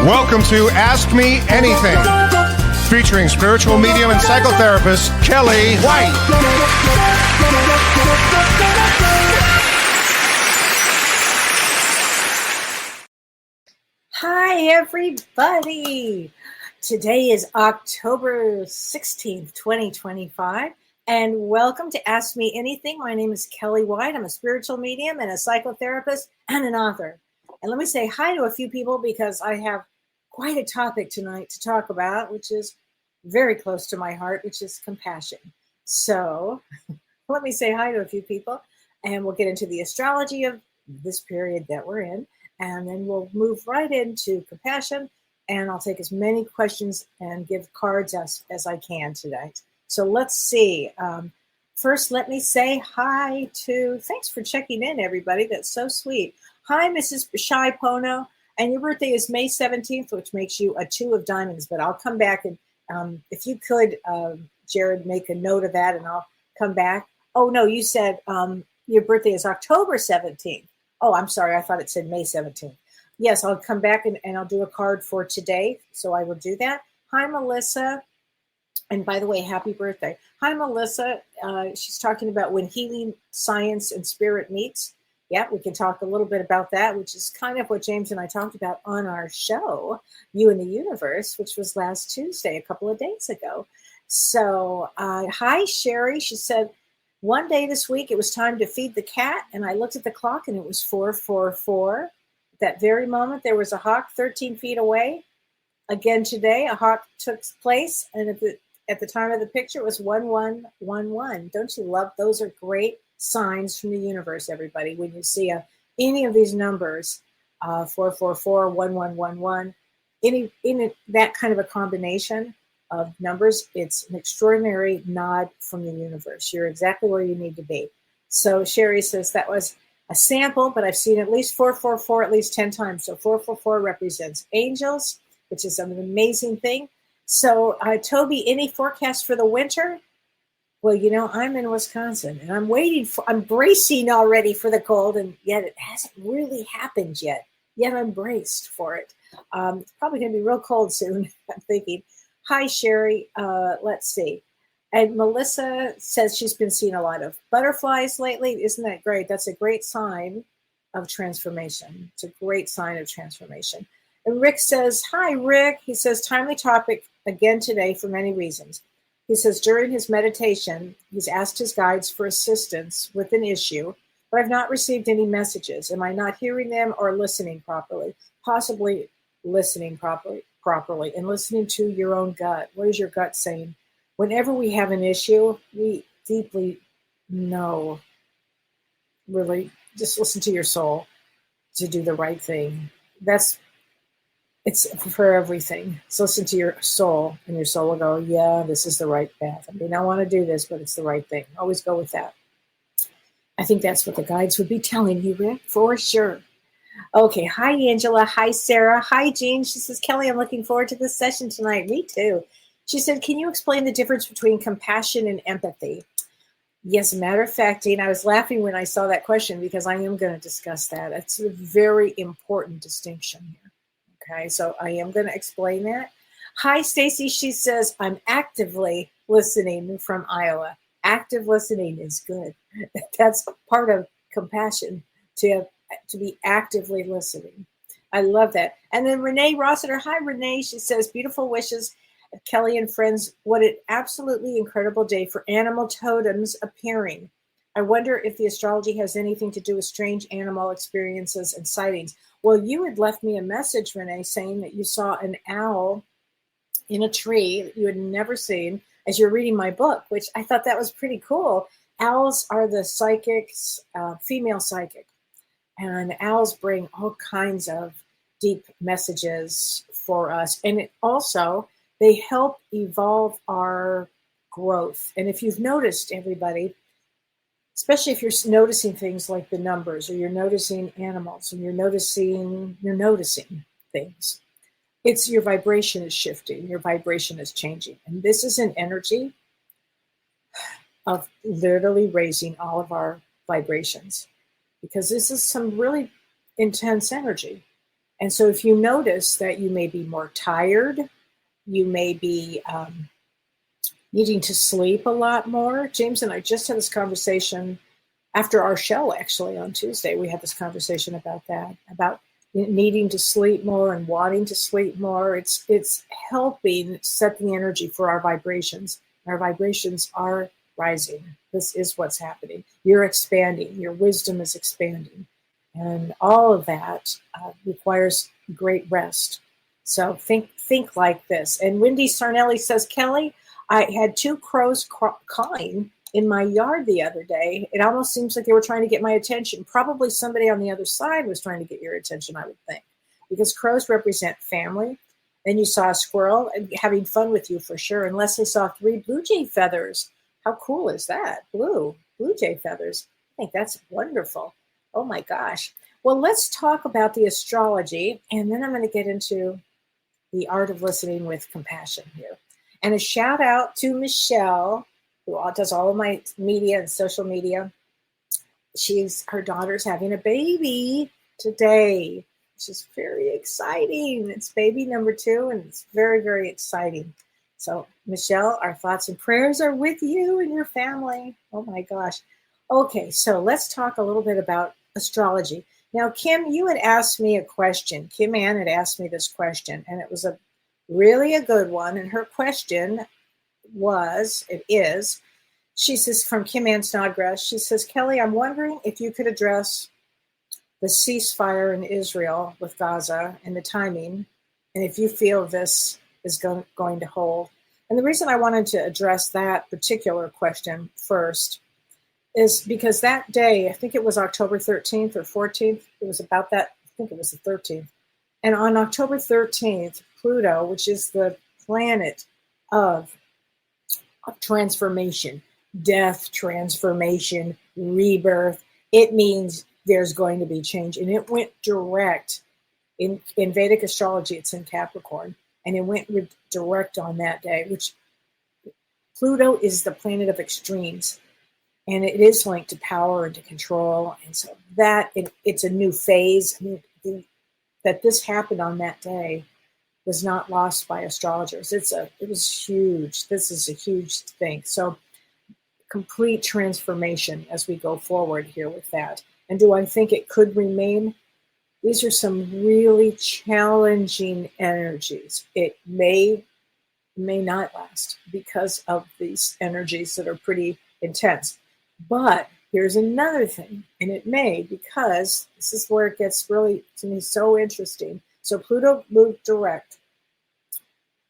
Welcome to Ask Me Anything, featuring spiritual medium and psychotherapist Kellee White. Hi, everybody. Today is October 16th, 2025, and welcome to Ask Me Anything. My name is Kellee White. I'm a spiritual medium and a psychotherapist and an author. And let me say hi to a few people because I have quite a topic tonight to talk about, which is very close to my heart, which is compassion. So let me say hi to a few people, and we'll get into the astrology of this period that we're in, and then we'll move right into compassion, and I'll take as many questions and give cards as I can tonight. So let's see. First, let me say hi to, thanks for checking in, everybody. That's so sweet. Hi, Mrs. Shy Pono. And your birthday is May 17th, which makes you a 2 of diamonds. But I'll come back and if you could, Jared, make a note of that and I'll come back. Oh, no, you said your birthday is October 17th. Oh, I'm sorry. I thought it said May 17th. Yes, I'll come back and I'll do a card for today. So I will do that. Hi, Melissa. And by the way, happy birthday. Hi, Melissa. She's talking about when healing, science, and spirit meets. Yeah, we can talk a little bit about that, which is kind of what James and I talked about on our show, You and the Universe, which was last Tuesday, a couple of days ago. So, hi, Sherry. She said, one day this week, it was time to feed the cat, and I looked at the clock, and it was 4:44. At that very moment, there was a hawk 13 feet away. Again today, a hawk took place, and at the time of the picture, it was 1111. Don't you love? Those are great signs from the universe, everybody. When you see any of these numbers, 444, 1111, any that kind of a combination of numbers, it's an extraordinary nod from the universe. You're exactly where you need to be. So Sherry says that was a sample, but I've seen at least 444 at least 10 times. So 444 represents angels, which is an amazing thing. So Toby, any forecast for the winter? Well, you know, I'm in Wisconsin and I'm bracing already for the cold, and yet it hasn't really happened yet. Yet I'm braced for it. It's probably going to be real cold soon, I'm thinking. Hi, Sherry. Let's see. And Melissa says she's been seeing a lot of butterflies lately. Isn't that great? That's a great sign of transformation. It's a great sign of transformation. And Rick says, hi, Rick. He says, timely topic again today for many reasons. He says during his meditation, he's asked his guides for assistance with an issue, but I've not received any messages. Am I not hearing them or listening properly? Possibly listening properly and listening to your own gut. What is your gut saying? Whenever we have an issue, we deeply know, really, just listen to your soul to do the right thing. It's for everything. So listen to your soul, and your soul will go, yeah, this is the right path. I mean, I want to do this, but it's the right thing. Always go with that. I think that's what the guides would be telling you, Rick, for sure. Okay, hi, Angela. Hi, Sarah. Hi, Jean. She says, Kellee, I'm looking forward to this session tonight. Me too. She said, can you explain the difference between compassion and empathy? Yes, matter of fact, Jean, I was laughing when I saw that question because I am going to discuss that. It's a very important distinction here. Okay, so I am going to explain that. Hi, Stacy. She says, I'm actively listening from Iowa. Active listening is good. That's part of compassion, to be actively listening. I love that. And then Renee Rossiter. Hi, Renee. She says, beautiful wishes, Kellee and friends. What an absolutely incredible day for animal totems appearing. I wonder if the astrology has anything to do with strange animal experiences and sightings. Well, you had left me a message, Renee, saying that you saw an owl in a tree that you had never seen as you're reading my book, which I thought that was pretty cool. Owls are the psychics, female psychic, and owls bring all kinds of deep messages for us. And it also, they help evolve our growth. And if you've noticed, everybody, especially if you're noticing things like the numbers, or you're noticing animals, and you're noticing things, it's your vibration is shifting, your vibration is changing. And this is an energy of literally raising all of our vibrations, because this is some really intense energy. And so if you notice that you may be more tired, you may be needing to sleep a lot more. James and I just had this conversation after our show, actually, on Tuesday. We had this conversation about that, about needing to sleep more and wanting to sleep more. It's helping set the energy for our vibrations. Our vibrations are rising. This is what's happening. You're expanding. Your wisdom is expanding. And all of that requires great rest. So think like this. And Wendy Sarnelli says, Kelly, I had two crows cawing in my yard the other day. It almost seems like they were trying to get my attention. Probably somebody on the other side was trying to get your attention, I would think, because crows represent family. Then you saw a squirrel having fun with you for sure. And Leslie saw 3 blue jay feathers. How cool is that? Blue jay feathers. I think that's wonderful. Oh my gosh. Well, let's talk about the astrology, and then I'm going to get into the art of listening with compassion here. And a shout out to Michelle, who does all of my media and social media. Her daughter's having a baby today, which is very exciting. It's baby number 2, and it's very, very exciting. So, Michelle, our thoughts and prayers are with you and your family. Oh my gosh. Okay, so let's talk a little bit about astrology. Now, Kim, you had asked me a question. Kim Ann had asked me this question, and it was really a good one. And her question is, she says, from Kim Ann Snodgrass, she says, Kelly, I'm wondering if you could address the ceasefire in Israel with Gaza and the timing, and if you feel this is going to hold. And the reason I wanted to address that particular question first is because that day, I think it was October 13th or 14th, it was about that, I think it was the 13th. And on October 13th, Pluto, which is the planet of transformation, death, transformation, rebirth, it means there's going to be change. And it went direct. In Vedic astrology, it's in Capricorn. And it went direct on that day, which Pluto is the planet of extremes. And it is linked to power and to control. And so it's a new phase. I mean, that this happened on that day was not lost by astrologers. It was huge. This is a huge thing. So complete transformation as we go forward here with that. And do I think it could remain? These are some really challenging energies. It may not last because of these energies that are pretty intense. But here's another thing, and it may, because this is where it gets really, to me, so interesting. So Pluto moved direct,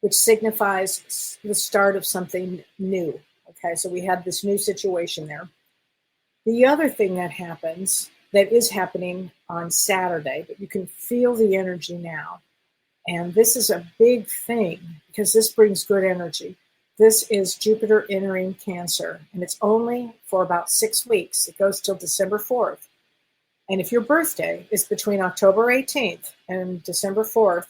which signifies the start of something new. Okay, so we have this new situation there. The other thing that is happening on Saturday, but you can feel the energy now. And this is a big thing because this brings good energy. This is Jupiter entering Cancer, and it's only for about 6 weeks. It goes till December 4th. And if your birthday is between October 18th and December 4th,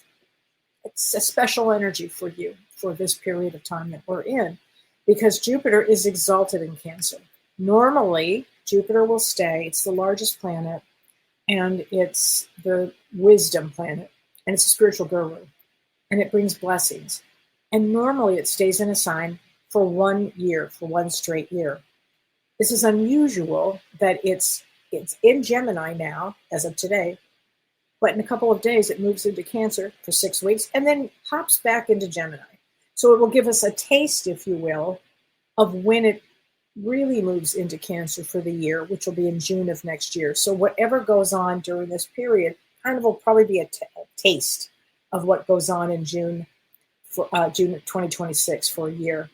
it's a special energy for you for this period of time that we're in, because Jupiter is exalted in Cancer. Normally, Jupiter will stay. It's the largest planet, and it's the wisdom planet, and it's a spiritual guru, and it brings blessings. And normally it stays in a sign for 1 year, for one straight year. This is unusual that it's in Gemini now, as of today, but in a couple of days it moves into Cancer for 6 weeks and then hops back into Gemini. So it will give us a taste, if you will, of when it really moves into Cancer for the year, which will be in June of next year. So whatever goes on during this period kind of will probably be a taste of what goes on in June of 2026 for a year.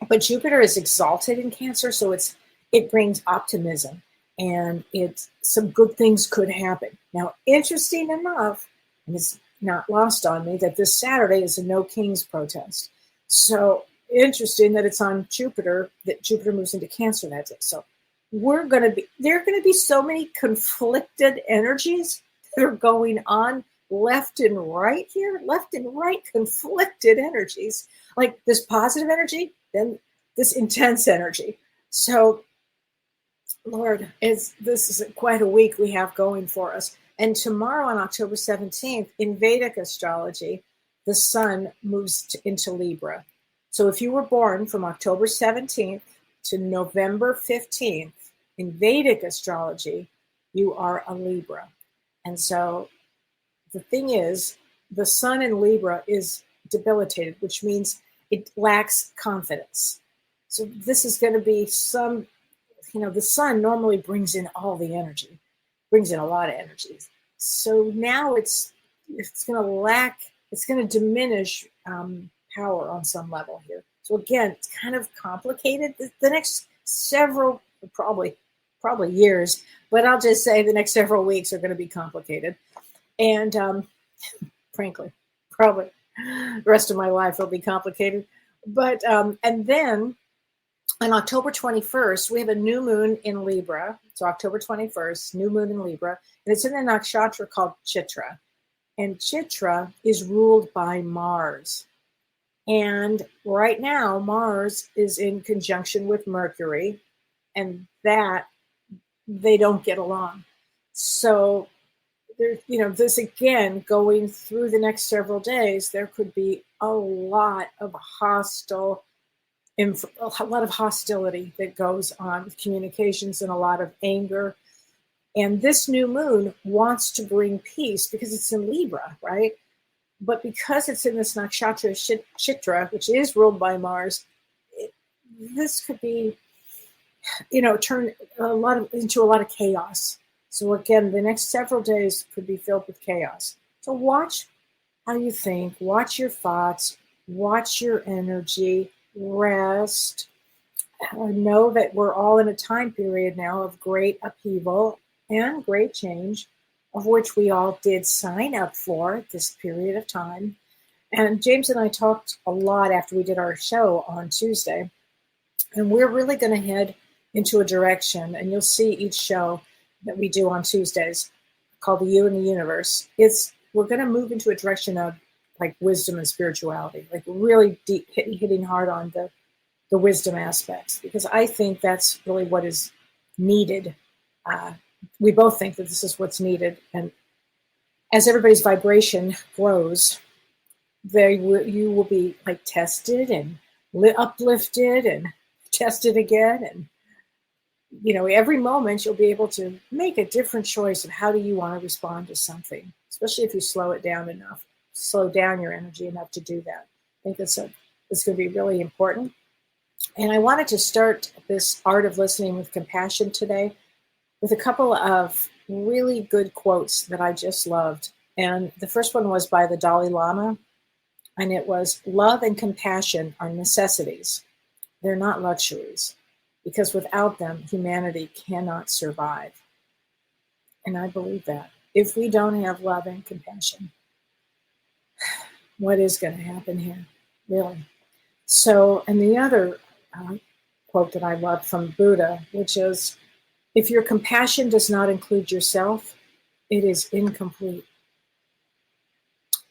But Jupiter is exalted in Cancer, so it brings optimism, and some good things could happen. Now, interesting enough, and it's not lost on me, that this Saturday is a No Kings protest. So interesting that it's on Jupiter, that Jupiter moves into Cancer that day. So there are going to be so many conflicted energies that are going on left and right here, left and right conflicted energies, like this positive energy, then this intense energy. So, Lord, this is quite a week we have going for us. And tomorrow on October 17th, in Vedic astrology, the sun moves into Libra. So if you were born from October 17th to November 15th, in Vedic astrology, you are a Libra. And so the thing is, the sun in Libra is debilitated, which means it lacks confidence. So this is going to be the sun normally brings in all the energy, brings in a lot of energy. So now it's going to diminish power on some level here. So again, it's kind of complicated. The next several, probably years, but I'll just say the next several weeks are going to be complicated. And frankly, probably the rest of my life will be complicated. But and then on October 21st, we have a new moon in Libra. So October 21st, new moon in Libra, and it's in a nakshatra called Chitra. And Chitra is ruled by Mars. And right now, Mars is in conjunction with Mercury, and that they don't get along. So there, this again, going through the next several days, there could be a lot of hostility that goes on with communications and a lot of anger. And this new moon wants to bring peace because it's in Libra, right? But because it's in this nakshatra Chitra, which is ruled by Mars, this could be, turn into a lot of chaos. So again, the next several days could be filled with chaos. So watch how you think, watch your thoughts, watch your energy, rest. Know that we're all in a time period now of great upheaval and great change, of which we all did sign up for this period of time. And James and I talked a lot after we did our show on Tuesday, and we're really going to head into a direction, and you'll see each show that we do on Tuesdays called The You and the Universe. We're going to move into a direction of like wisdom and spirituality, like really deep, hitting hard on the wisdom aspects, because I think that's really what is needed. We both think that this is what's needed. And as everybody's vibration grows, you will be like tested and uplifted and tested again. And, every moment you'll be able to make a different choice of how do you want to respond to something, especially if you slow down your energy enough to do that. I think it's going to be really important. And I wanted to start this art of listening with compassion today with a couple of really good quotes that I just loved. And the first one was by the Dalai Lama, and it was, "Love and compassion are necessities. They're not luxuries, because without them, humanity cannot survive." And I believe that. If we don't have love and compassion, what is going to happen here, really? So, and the other quote that I love from Buddha, which is, "If your compassion does not include yourself, it is incomplete."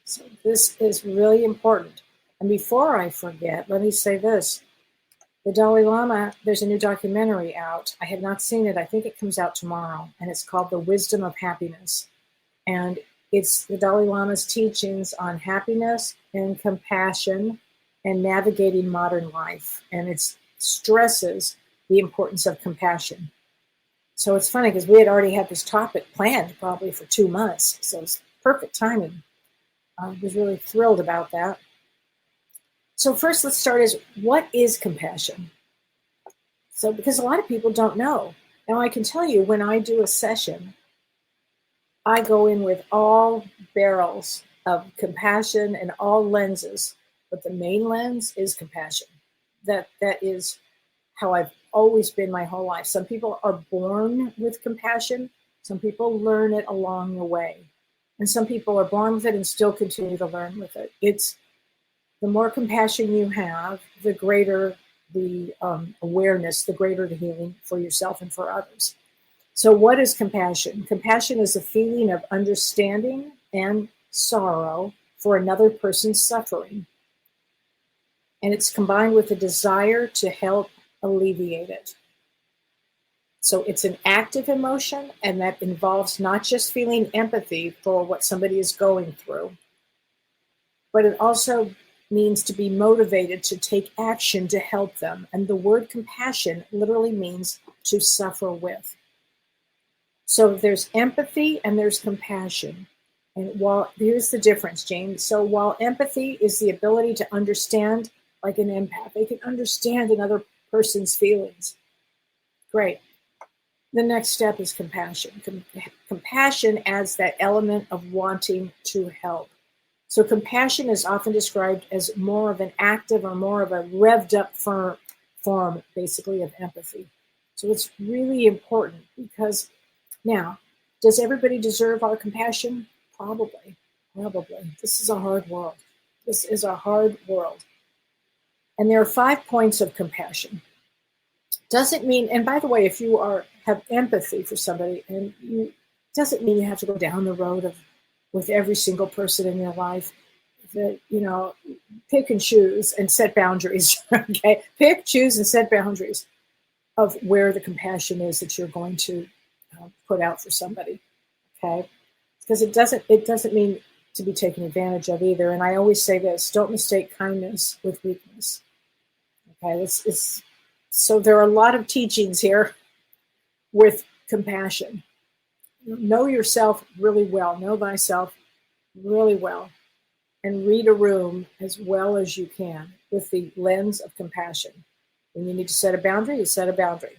So this is really important. And before I forget, let me say this. The Dalai Lama, there's a new documentary out. I have not seen it. I think it comes out tomorrow. And it's called The Wisdom of Happiness. And it's the Dalai Lama's teachings on happiness and compassion and navigating modern life. And it stresses the importance of compassion. So it's funny because we had already had this topic planned probably for 2 months. So it's perfect timing. I was really thrilled about that. So first, let's start is, what is compassion? So because a lot of people don't know. Now I can tell you, when I do a session, I go in with all barrels of compassion and all lenses, but the main lens is compassion. That is how I've always been my whole life. Some people are born with compassion. Some people learn it along the way. And some people are born with it and still continue to learn with it. It's the more compassion you have, the greater the awareness, the greater the healing for yourself and for others. So what is compassion? Compassion is a feeling of understanding and sorrow for another person's suffering. And it's combined with a desire to help alleviate it. So it's an active emotion, and that involves not just feeling empathy for what somebody is going through, but it also means to be motivated to take action to help them. And the word compassion literally means to suffer with. So there's empathy and there's compassion. And here's the difference, Jane. So while empathy is the ability to understand, like an empath, they can understand another person's feelings. Great. The next step is compassion. Compassion adds that element of wanting to help. So compassion is often described as more of an active or more of a revved up form, basically, of empathy. So it's really important because now, does everybody deserve our compassion? Probably. This is a hard world. This is a hard world. And there are 5 points of compassion. Doesn't mean, and by the way, if you have empathy for somebody, and doesn't mean you have to go down the road with every single person in your life. That, pick and choose and set boundaries. Okay, pick, choose, and set boundaries of where the compassion is that you're going to put out for somebody. Okay, because it doesn't mean to be taken advantage of either. And I always say this: don't mistake kindness with weakness. Okay, so there are a lot of teachings here with compassion. Know yourself really well. Know thyself really well. And read a room as well as you can with the lens of compassion. When you need to set a boundary, you set a boundary.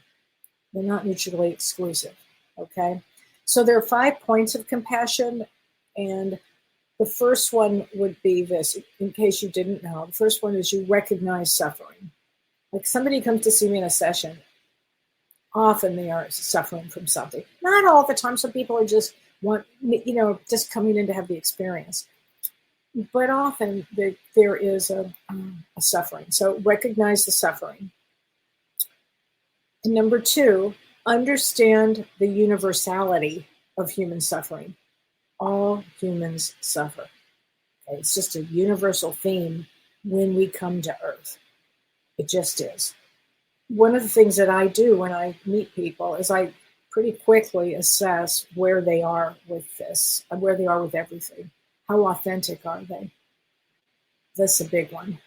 They're not mutually exclusive. Okay? So there are 5 points of compassion. And the first one would be this, in case you didn't know. The first one is you recognize suffering. Like somebody comes to see me in a session, often they are suffering from something. Not all the time. Some people are just just coming in to have the experience. But often there is a suffering. So recognize the suffering. And number 2, understand the universality of human suffering. All humans suffer. Okay? It's just a universal theme when we come to Earth. It just is. One of the things that I do when I meet people is I pretty quickly assess where they are with this, where they are with everything. How authentic are they? That's a big one.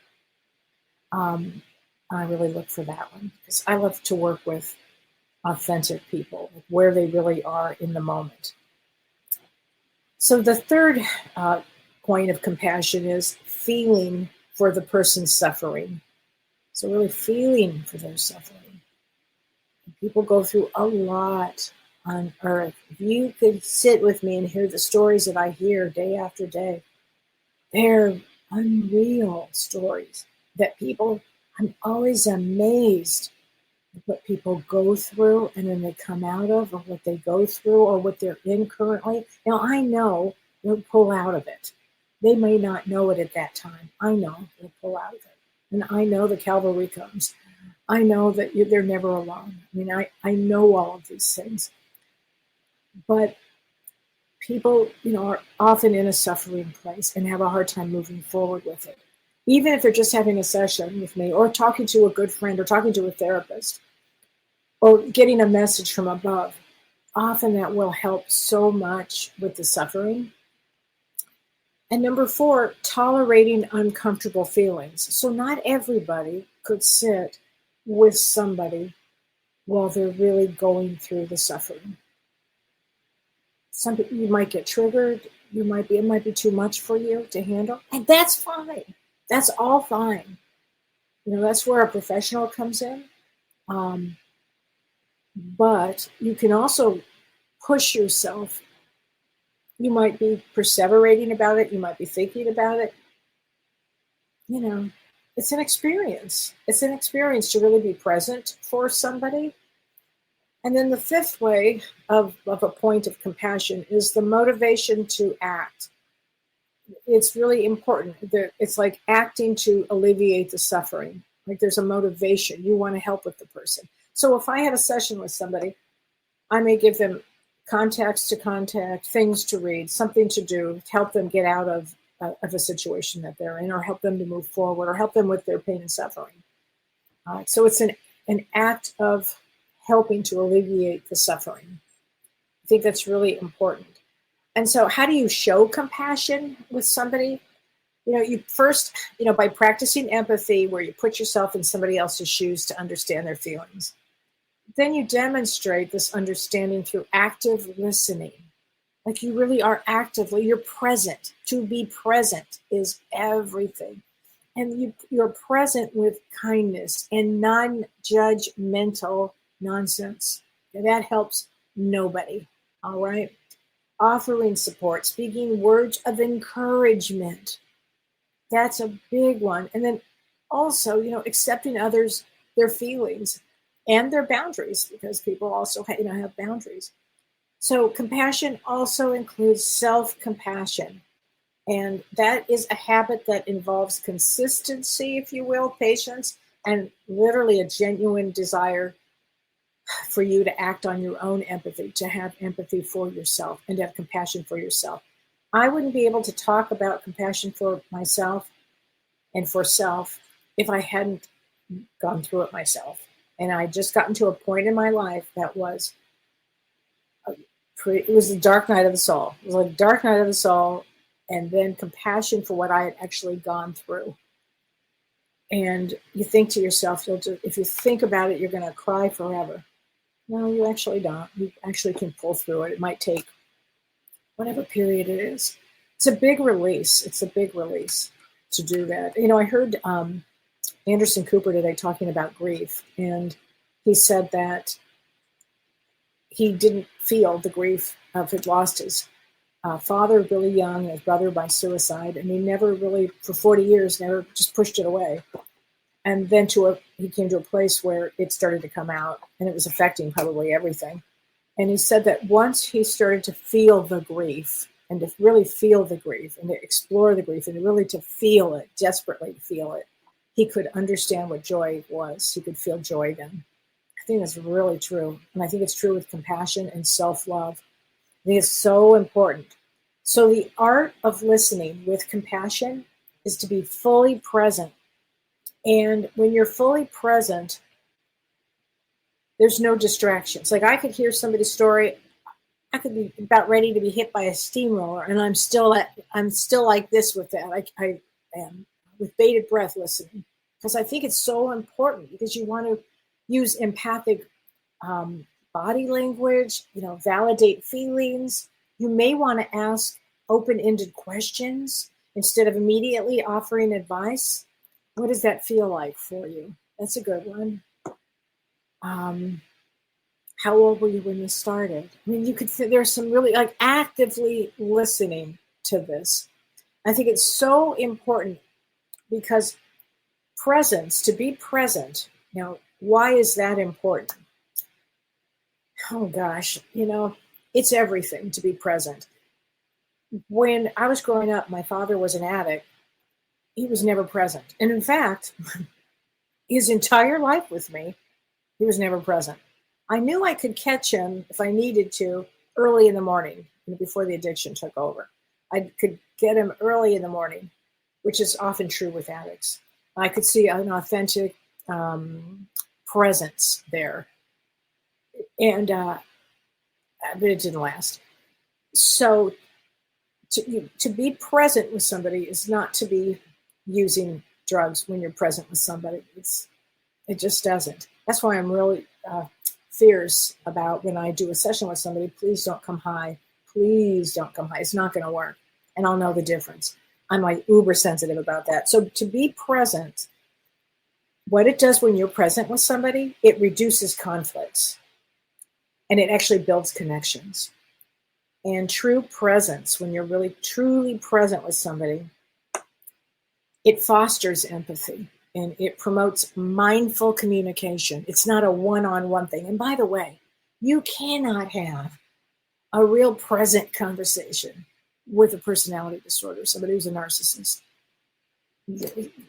I really look for that one because I love to work with authentic people, where they really are in the moment. So the third point of compassion is feeling for the person's suffering. So really feeling for their suffering. People go through a lot on Earth. If you could sit with me and hear the stories that I hear day after day, they're unreal stories that I'm always amazed at what people go through and then they come out of, or what they go through, or what they're in currently. Now, I know they'll pull out of it. They may not know it at that time. I know they'll pull out of it. And I know the cavalry comes. I know that they're never alone. I mean, I know all of these things. But people, are often in a suffering place and have a hard time moving forward with it. Even if they're just having a session with me, or talking to a good friend, or talking to a therapist, or getting a message from above, often that will help so much with the suffering. And number 4, tolerating uncomfortable feelings. So not everybody could sit with somebody while they're really going through the suffering. You might get triggered. It might be too much for you to handle. And that's fine. That's all fine. That's where a professional comes in. But you can also push yourself. You might be perseverating about it. You might be thinking about it. It's an experience. It's an experience to really be present for somebody. And then the 5th way of a point of compassion is the motivation to act. It's really important. It's like acting to alleviate the suffering. Like there's a motivation. You want to help with the person. So if I have a session with somebody, I may give them contacts to contact, things to read, something to do, to help them get out of a situation that they're in, or help them to move forward, or help them with their pain and suffering. So it's an act of helping to alleviate the suffering. I think that's really important. And so how do you show compassion with somebody? You first, by practicing empathy, where you put yourself in somebody else's shoes to understand their feelings. Then you demonstrate this understanding through active listening. Like you really are actively, you're present. To be present is everything. And you're present with kindness and non-judgmental nonsense. And that helps nobody, all right? Offering support, speaking words of encouragement. That's a big one. And then also, accepting others, their feelings and their boundaries, because people also have boundaries. So compassion also includes self-compassion. And that is a habit that involves consistency, if you will, patience, and literally a genuine desire for you to act on your own empathy, to have empathy for yourself and to have compassion for yourself. I wouldn't be able to talk about compassion for myself and for self if I hadn't gone through it myself. And I just gotten to a point in my life that was, it was the dark night of the soul. It was like dark night of the soul, and then compassion for what I had actually gone through. And you think to yourself, if you think about it, you're going to cry forever. No, you actually don't. You actually can pull through it. It might take whatever period it is. It's a big release. It's a big release to do that. I heard Anderson Cooper today talking about grief, and he said that he didn't feel the grief of had lost his father really young, and his brother by suicide, and he never really, for 40 years, never just pushed it away. And then he came to a place where it started to come out, and it was affecting probably everything. And he said that once he started to feel the grief, and to really feel the grief, and to explore the grief, and really to feel it, desperately feel it, he could understand what joy was. He could feel joy then. I think that's really true. And I think it's true with compassion and self-love. I think it's so important. So the art of listening with compassion is to be fully present. And when you're fully present, there's no distractions. Like I could hear somebody's story. I could be about ready to be hit by a steamroller, and I'm still like this with that. I am with bated breath listening, because I think it's so important, because you want to use empathic body language, validate feelings. You may want to ask open-ended questions instead of immediately offering advice. What does that feel like for you? That's a good one. How old were you when you started? I mean, there's some really actively listening to this. I think it's so important, because presence, to be present, why is that important? Oh gosh, it's everything to be present. When I was growing up, my father was an addict. He was never present. And in fact, his entire life with me, he was never present. I knew I could catch him if I needed to early in the morning, before the addiction took over. I could get him early in the morning, which is often true with addicts. I could see an authentic presence there. And but it didn't last. So to be present with somebody is not to be using drugs when you're present with somebody. It just doesn't. That's why I'm really fierce about when I do a session with somebody. Please don't come high. Please don't come high. It's not going to work. And I'll know the difference. I'm uber sensitive about that. So to be present, what it does when you're present with somebody, it reduces conflicts. And it actually builds connections. And true presence, when you're really truly present with somebody, it fosters empathy and it promotes mindful communication. It's not a one-on-one thing. And by the way, you cannot have a real present conversation with a personality disorder, somebody who's a narcissist.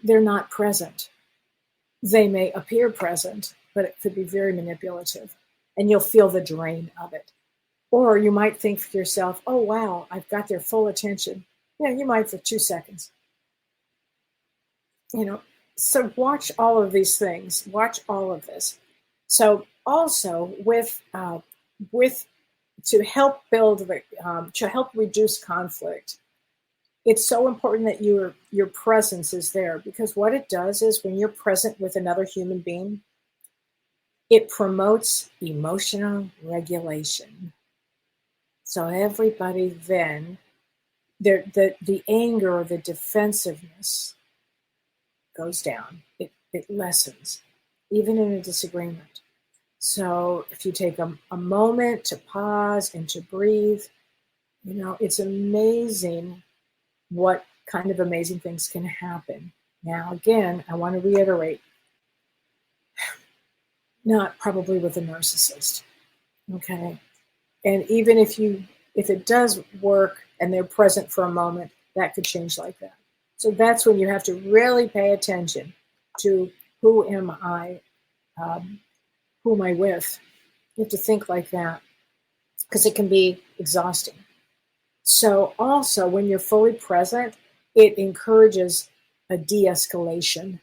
They're not present. They may appear present, but it could be very manipulative. And you'll feel the drain of it. Or you might think for yourself, oh, wow, I've got their full attention. Yeah, you might for 2 seconds. So watch all of these things. Watch all of this. So also with to help build to help reduce conflict, it's so important that your presence is there, because what it does is when you're present with another human being, it promotes emotional regulation. So everybody then, the anger or the defensiveness goes down. It lessens, even in a disagreement. So if you take a moment to pause and to breathe, it's amazing what kind of amazing things can happen. Now, again, I want to reiterate, not probably with a narcissist, okay? And even if it does work and they're present for a moment, that could change like that. So that's when you have to really pay attention to who am I, who am I with? You have to think like that, because it can be exhausting. So also, when you're fully present, it encourages a de-escalation.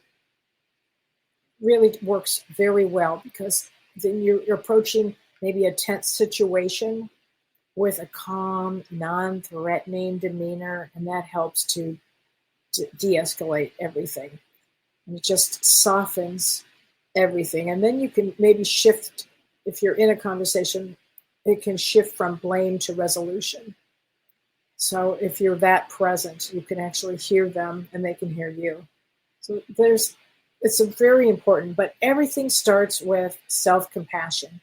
Really works very well, because then you're approaching maybe a tense situation with a calm, non-threatening demeanor, and that helps to de-escalate everything. And it just softens everything. And then you can maybe shift, if you're in a conversation, it can shift from blame to resolution. So if you're that present, you can actually hear them and they can hear you. So it's a very important, but everything starts with self-compassion.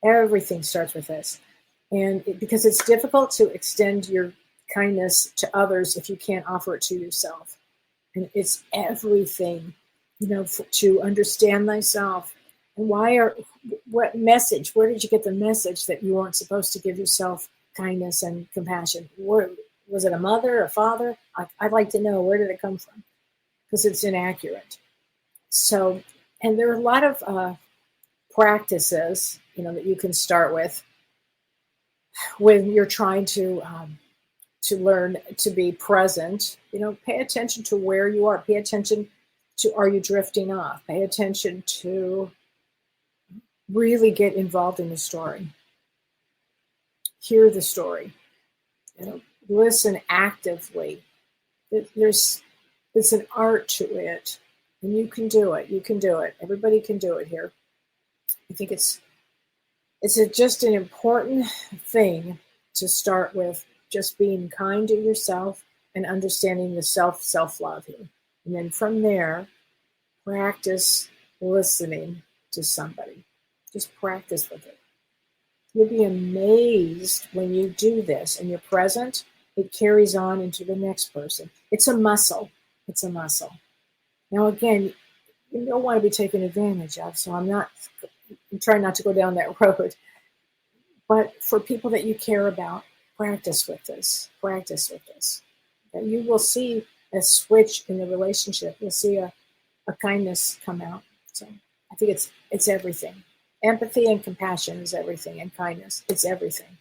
Everything starts with this. And because it's difficult to extend your kindness to others if you can't offer it to yourself. And it's everything, to understand thyself. And where did you get the message that you weren't supposed to give yourself kindness and compassion? Was it a mother, a father? I'd like to know, where did it come from? Because it's inaccurate. So, and there are a lot of practices, that you can start with when you're trying to learn to be present. Pay attention to where you are. Pay attention to, are you drifting off? Pay attention to really get involved in the story. Hear the story. Listen actively. It's an art to it, and you can do it. You can do it. Everybody can do it here. I think it's just an important thing to start with, just being kind to yourself and understanding the self-love here. And then from there, practice listening to somebody. Just practice with it. You'll be amazed when you do this and you're present. It carries on into the next person. It's a muscle. It's a muscle. Now, again, you don't want to be taken advantage of, so I'm trying not to go down that road. But for people that you care about, practice with this. Practice with this. And you will see a switch in the relationship. You'll see a kindness come out. So I think it's everything. Empathy and compassion is everything, and kindness, it's everything.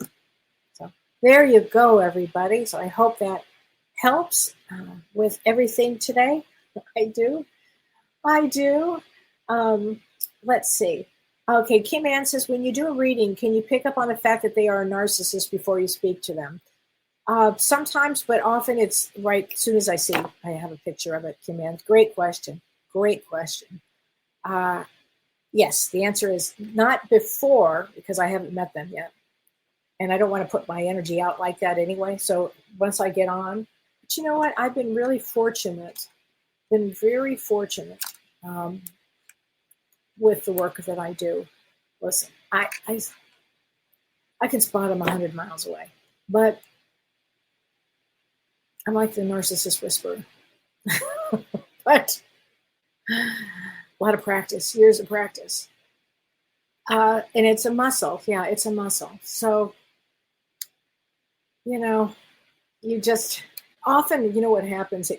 So there you go, everybody. So I hope that helps with everything today. I do. Let's see. Okay, Kim Ann says, when you do a reading, can you pick up on the fact that they are a narcissist before you speak to them? Sometimes, but often it's right as soon as I have a picture of it, Kim Ann. Great question. Great question. Yes, the answer is not before, because I haven't met them yet. And I don't want to put my energy out like that anyway. So once I get on, but you know what? I've been really fortunate, very fortunate with the work that I do. Listen, I can spot them 100 miles away, but I'm like the narcissist whisperer. But a lot of practice, years of practice. And it's a muscle. Yeah, it's a muscle. So, you just often, what happens,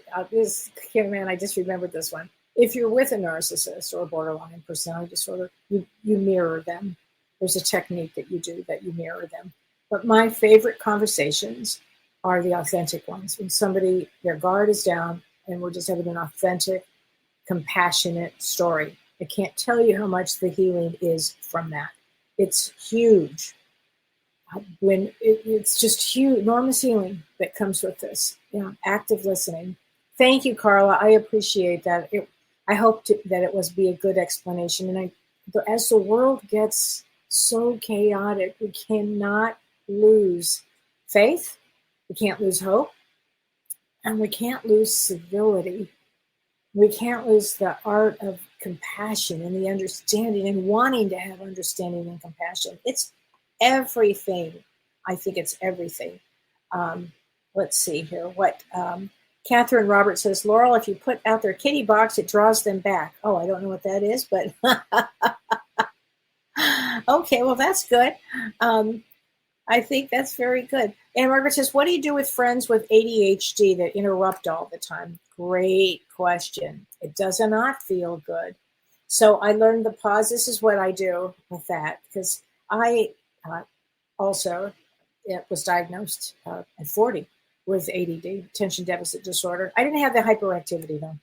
man, I just remembered this one. If you're with a narcissist or a borderline personality disorder, you mirror them. There's a technique that you do that you mirror them. But my favorite conversations are the authentic ones. When somebody, their guard is down and we're just having an authentic, compassionate story. I can't tell you how much the healing is from that. It's huge. When it's just huge, enormous healing that comes with this. Yeah, active listening. Thank you, Carla. I appreciate that. I hope that it was be a good explanation. And as the world gets so chaotic, we cannot lose faith. We can't lose hope, and we can't lose civility. We can't lose the art of compassion and the understanding and wanting to have understanding and compassion. It's everything. I think it's everything. Let's see here. What Catherine Roberts says, Laurel, if you put out their kitty box, it draws them back. Oh, I don't know what that is, but okay, well, that's good. I think that's very good. And Margaret says, what do you do with friends with ADHD that interrupt all the time? Great question. It does not feel good. So I learned the pause. This is what I do with that, because I also was diagnosed at 40 with ADD, attention deficit disorder. I didn't have the hyperactivity, though.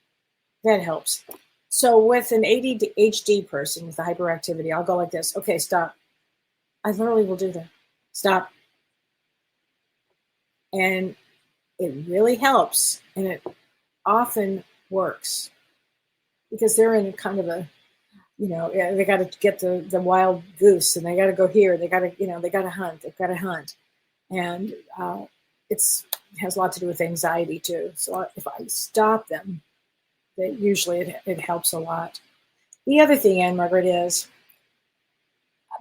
That helps. So with an ADHD person with the hyperactivity, I'll go like this. Okay, stop. I literally will do that. Stop. And it really helps, and it often works, because they're in kind of a, they got to get the wild goose, and they got to go here. They got to, they got to hunt. They've got to hunt. And it has a lot to do with anxiety too. So if I stop them, that usually it helps a lot. The other thing, Anne Margaret, is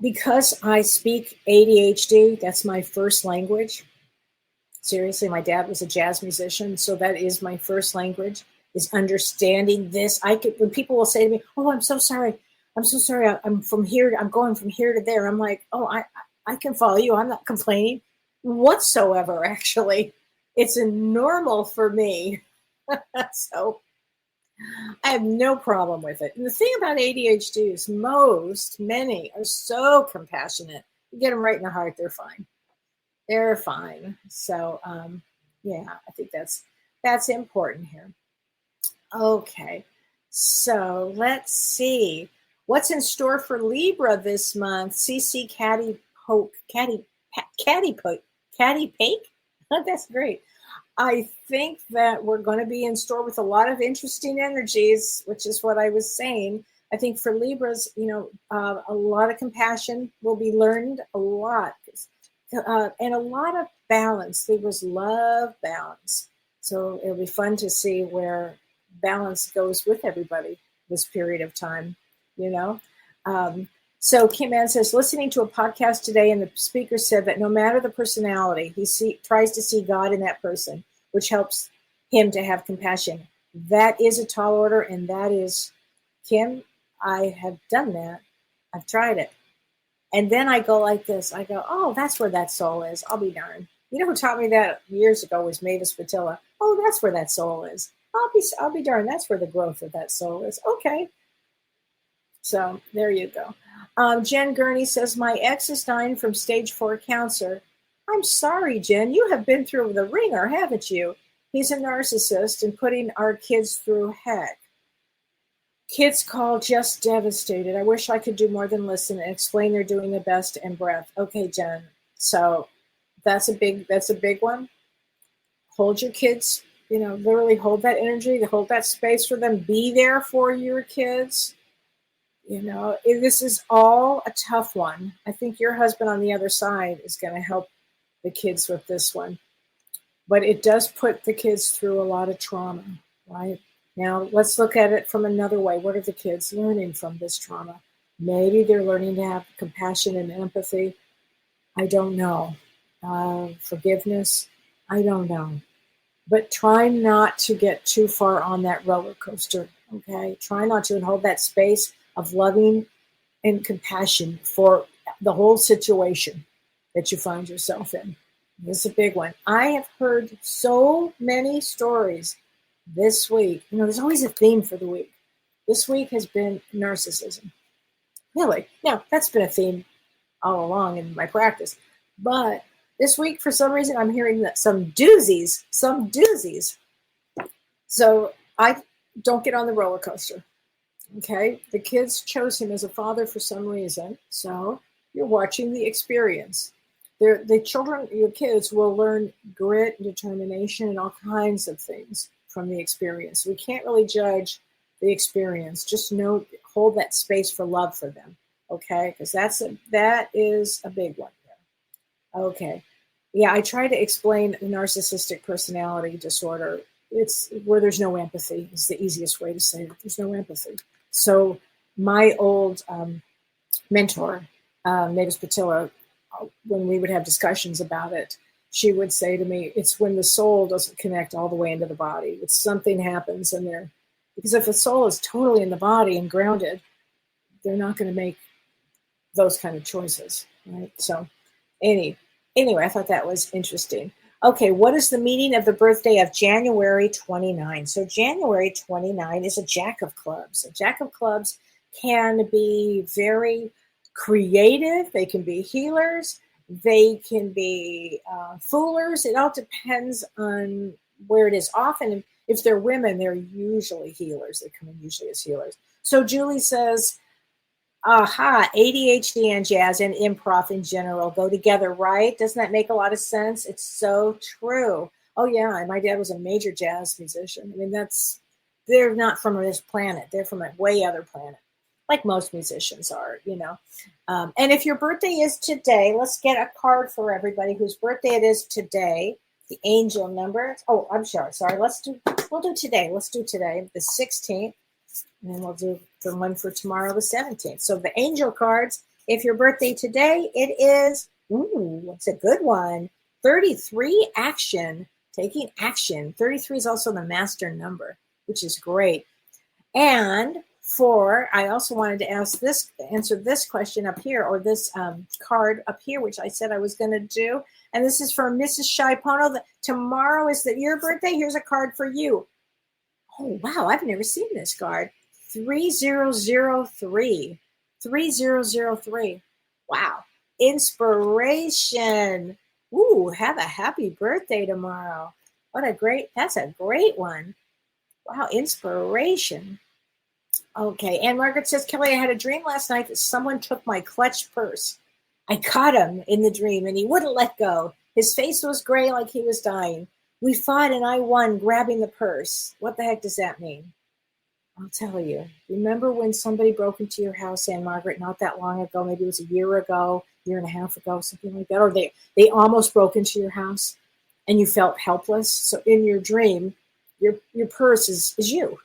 because I speak ADHD, that's my first language. Seriously, my dad was a jazz musician, so that is my first language, is understanding this. When people will say to me, oh, I'm so sorry. I'm from here. I'm going from here to there. I'm like, oh, I can follow you. I'm not complaining whatsoever, actually. It's a normal for me. So I have no problem with it. And the thing about ADHD is many are so compassionate. You get them right in the heart, they're fine. They're fine. So, yeah, I think that's important here. Okay, so let's see what's in store for Libra this month. CC Caddy Pake. That's great. I think that we're going to be in store with a lot of interesting energies, which is what I was saying. I think for Libras, a lot of compassion will be learned, a lot. And a lot of balance. Libras love balance. So it'll be fun to see where balance goes with everybody this period of time, So Kim Ann says, listening to a podcast today, and the speaker said that no matter the personality, he tries to see God in that person, which helps him to have compassion. That is a tall order, and that is, Kim, I have done that. I've tried it. And then I go like this. I go, oh, that's where that soul is. I'll be darned. You know who taught me that years ago was Mavis Patilla. Oh, that's where that soul is. I'll be darned. That's where the growth of that soul is. Okay. So there you go. Jen Gurney says, my ex is dying from stage 4 cancer. I'm sorry, Jen. You have been through the ringer, haven't you? He's a narcissist and putting our kids through heck. Kids call just devastated. I wish I could do more than listen and explain they're doing the best and breath. Okay, Jen. So that's a big one. Hold your kids, literally hold that energy, hold that space for them. Be there for your kids. This is all a tough one. I think your husband on the other side is going to help the kids with this one. But it does put the kids through a lot of trauma, right? Now, let's look at it from another way. What are the kids learning from this trauma? Maybe they're learning to have compassion and empathy. I don't know. Forgiveness. I don't know. But try not to get too far on that roller coaster, okay? Try not to, and hold that space of loving and compassion for the whole situation that you find yourself in. This is a big one. I have heard so many stories this week. There's always a theme for the week. This week has been narcissism. Really. Now, that's been a theme all along in my practice. But this week, for some reason, I'm hearing that some doozies. So I don't get on the roller coaster. Okay? The kids chose him as a father for some reason. So You're watching the experience. The children, your kids will learn grit, determination, and all kinds of things from the experience. We can't really judge the experience. Just hold that space for love for them, okay? Because that is a big one there. Okay. Yeah, I try to explain narcissistic personality disorder. It's where there's no empathy is the easiest way to say it. There's no empathy. So my old mentor, Mavis Patilla, when we would have discussions about it, she would say to me, it's when the soul doesn't connect all the way into the body. It's something happens in there. Because if the soul is totally in the body and grounded, they're not going to make those kind of choices, right? So anyway, I thought that was interesting. Okay, what is the meaning of the birthday of January 29? So January 29 is a Jack of Clubs. A Jack of Clubs can be very creative. They can be healers. They can be foolers. It all depends on where it is. Often, if they're women, they're usually healers. They come in usually as healers. So Julie says, aha, ADHD and jazz and improv in general go together, right? Doesn't that make a lot of sense? It's so true. Oh, yeah. And my dad was a major jazz musician. I mean, they're not from this planet. They're from a way other planet, like most musicians are, And if your birthday is today, let's get a card for everybody whose birthday it is today. The angel number. Oh, I'm sorry. We'll do today. Let's do today, the 16th. And then we'll do the one for tomorrow, the 17th. So the angel cards, if your birthday today, it is, it's a good one. 33, action, taking action. 33 is also the master number, which is great. And I also wanted to answer this question up here, or this card up here, which I said I was going to do. And this is for Mrs. Shaipono. Tomorrow is your birthday. Here's a card for you. Oh, wow. I've never seen this card. 3003. 3003. Wow. Inspiration. Ooh, have a happy birthday tomorrow. That's a great one. Wow, inspiration. Okay, Ann Margaret says, Kelly, I had a dream last night that someone took my clutch purse. I caught him in the dream and he wouldn't let go. His face was gray like he was dying. We fought and I won, grabbing the purse. What the heck does that mean? I'll tell you. Remember when somebody broke into your house, Ann Margaret, not that long ago, maybe it was a year ago, year and a half ago, something like that, or they almost broke into your house and you felt helpless. So in your dream, your purse is you.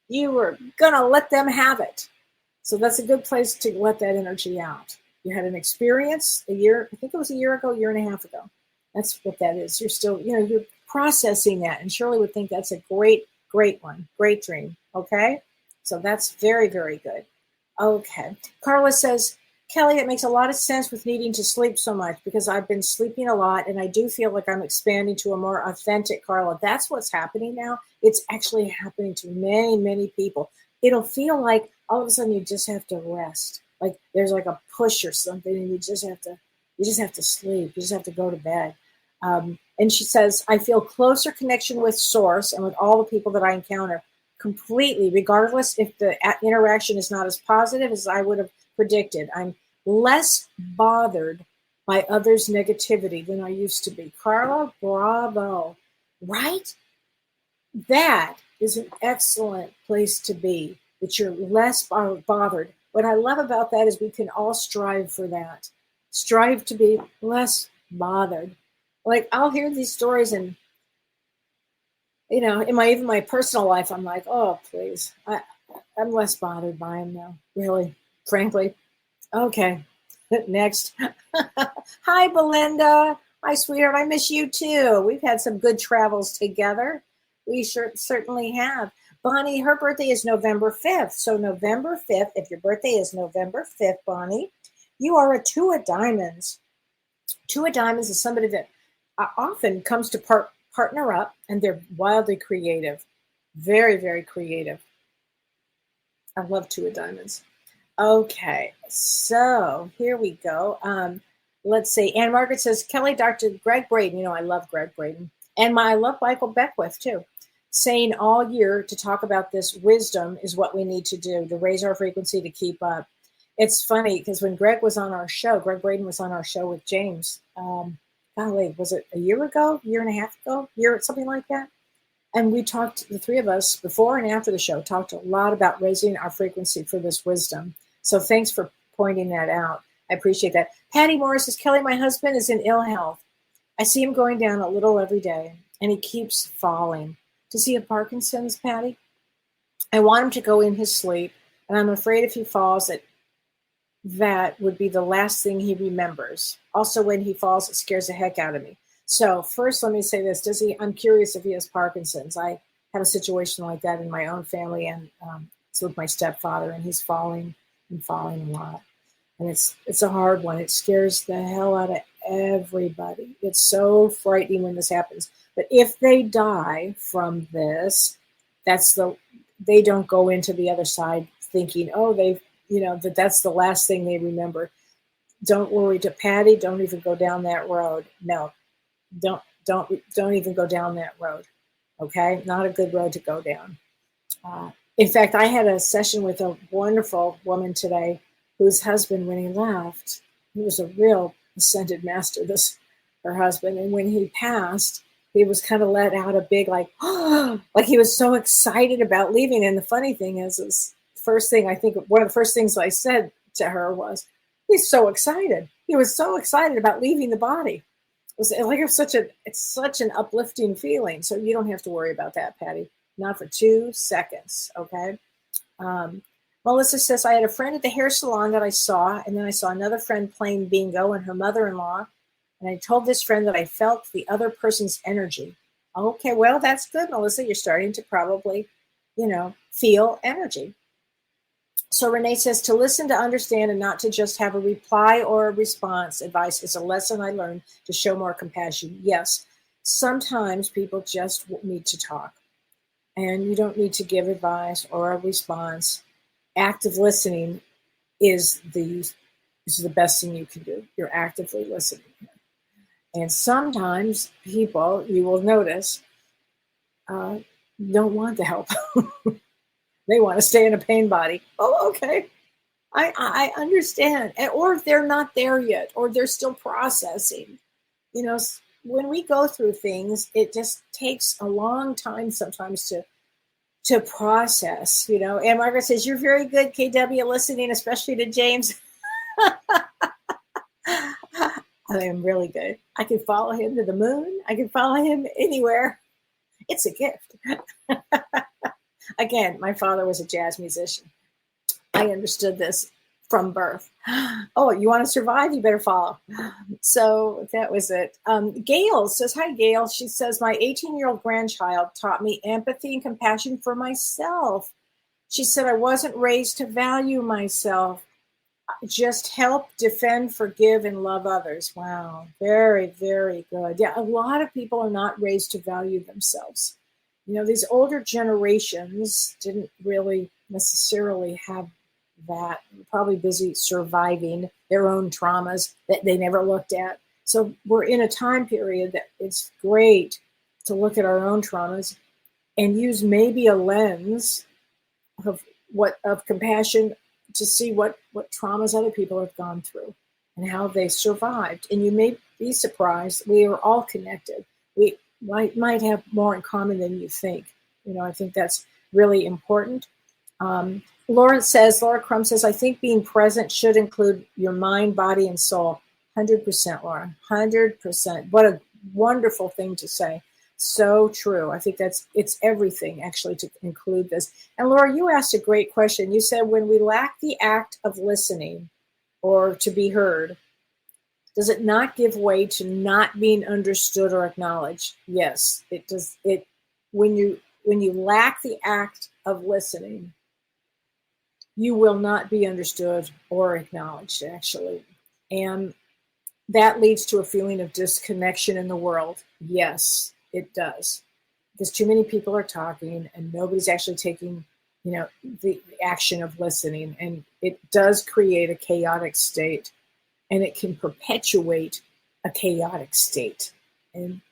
You were going to let them have it. So that's a good place to let that energy out. You had an experience I think it was a year ago, year and a half ago. That's what that is. You're still, you're processing that. And Shirley would think that's a great one. Great dream. Okay. So that's very, very good. Okay. Carla says, Kelly, it makes a lot of sense with needing to sleep so much because I've been sleeping a lot and I do feel like I'm expanding to a more authentic Carla. That's what's happening now. It's actually happening to many, many people. It'll feel like all of a sudden you just have to rest. Like there's like a push or something and you just have to sleep. You just have to go to bed. And she says, I feel closer connection with source and with all the people that I encounter completely, regardless if the interaction is not as positive as I would have predicted. I'm less bothered by others' negativity than I used to be. Carla, bravo. Right? That is an excellent place to be, that you're less bothered. What I love about that is we can all strive for that. Strive to be less bothered. Like I'll hear these stories and, in my personal life, I'm like, oh, please. I'm less bothered by them now, really, frankly. Okay, next. Hi, Belinda. Hi, sweetheart. I miss you too. We've had some good travels together. We certainly have. Bonnie, her birthday is November 5th. So November 5th, if your birthday is November 5th, Bonnie, you are a 2 of diamonds. 2 of diamonds is somebody that often comes to partner up, and they're wildly creative. Very, very creative. I love 2 of diamonds. Okay, so here we go. Let's see. Ann Margaret says, Kelly, Dr. Greg Braden. I love Greg Braden. And I love Michael Beckwith, too. Saying all year to talk about this wisdom is what we need to do to raise our frequency to keep up. It's funny because when Greg was on our show, Greg Braden was on our show with James. Golly, was it a year ago, year and a half ago, something like that? And we talked, the three of us, before and after the show, talked a lot about raising our frequency for this wisdom. So thanks for pointing that out. I appreciate that. Patty Morris says, Kellee, my husband is in ill health. I see him going down a little every day, and he keeps falling. Does he have Parkinson's, Patty? I want him to go in his sleep, and I'm afraid if he falls, that would be the last thing he remembers. Also, when he falls, it scares the heck out of me. So first, let me say this. I'm curious if he has Parkinson's. I have a situation like that in my own family, and it's with my stepfather, and he's falling and falling a lot. And it's a hard one. It scares the hell out of everybody. It's so frightening when this happens. But if they die from this, they don't go into the other side thinking, that's the last thing they remember. Don't worry, to Patty, don't even go down that road. No, don't even go down that road. Okay, not a good road to go down. In fact, I had a session with a wonderful woman today whose husband, when he left, he was a real ascended master, her husband. And when he passed, he was kind of let out a big, like he was so excited about leaving. And the funny thing is first thing, I think one of the first things I said to her was, he's so excited. He was so excited about leaving the body. It's such an uplifting feeling. So you don't have to worry about that, Patty. Not for 2 seconds, okay? Melissa says, I had a friend at the hair salon that I saw, and then I saw another friend playing bingo and her mother-in-law, and I told this friend that I felt the other person's energy. Okay, well, that's good, Melissa. You're starting to probably, feel energy. So Renee says, to listen, to understand, and not to just have a reply or a response. Advice is a lesson I learned to show more compassion. Yes, sometimes people just need to talk, and you don't need to give advice or a response. Active listening is the best thing you can do. You're actively listening. And sometimes people, you will notice, don't want the help. They want to stay in a pain body. Oh, okay. I understand. Or if they're not there yet, or they're still processing. When we go through things, it just takes a long time sometimes to process, And Margaret says, you're very good, KW, listening, especially to James. I am really good. I can follow him to the moon. I can follow him anywhere. It's a gift. Again, my father was a jazz musician. I understood this from birth. Oh, you want to survive? You better follow. So that was it. Gail says, hi, Gail. She says, my 18-year-old grandchild taught me empathy and compassion for myself. She said, I wasn't raised to value myself. Just help, defend, forgive, and love others. Wow. Very, very good. Yeah, a lot of people are not raised to value themselves. These older generations didn't really necessarily have that. They're probably busy surviving their own traumas that they never looked at. So we're in a time period that it's great to look at our own traumas and use maybe a lens of compassion to see what traumas other people have gone through and how they survived. And you may be surprised. We are all connected. We might have more in common than you think. I think that's really important. Laura Crum says, I think being present should include your mind, body, and soul. 100%, Laura, 100%. What a wonderful thing to say. So true. I think it's everything actually to include this. And Laura, you asked a great question. You said, when we lack the act of listening or to be heard, does it not give way to not being understood or acknowledged? Yes, it does. When you lack the act of listening, you will not be understood or acknowledged, actually. And that leads to a feeling of disconnection in the world. Yes, it does. Because too many people are talking and nobody's actually taking, the action of listening. And it does create a chaotic state. And it can perpetuate a chaotic state. And,